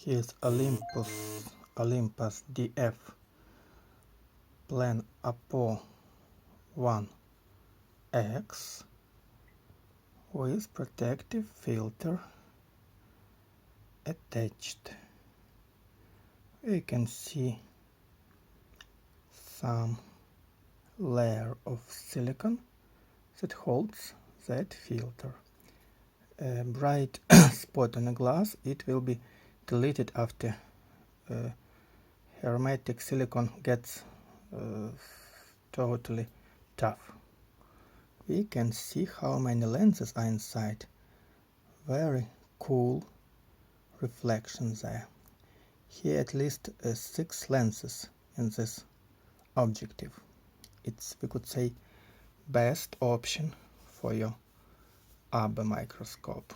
Here's Olympus DF Plapo 1X with protective filter attached. We can see some layer of silicone that holds that filter. A bright spot on a glass, it will be deleted after hermetic silicone gets totally tough. We can see how many lenses are inside. Very cool reflection there. Here at least 6 lenses in this objective. It's, we could say, best option for your microscope.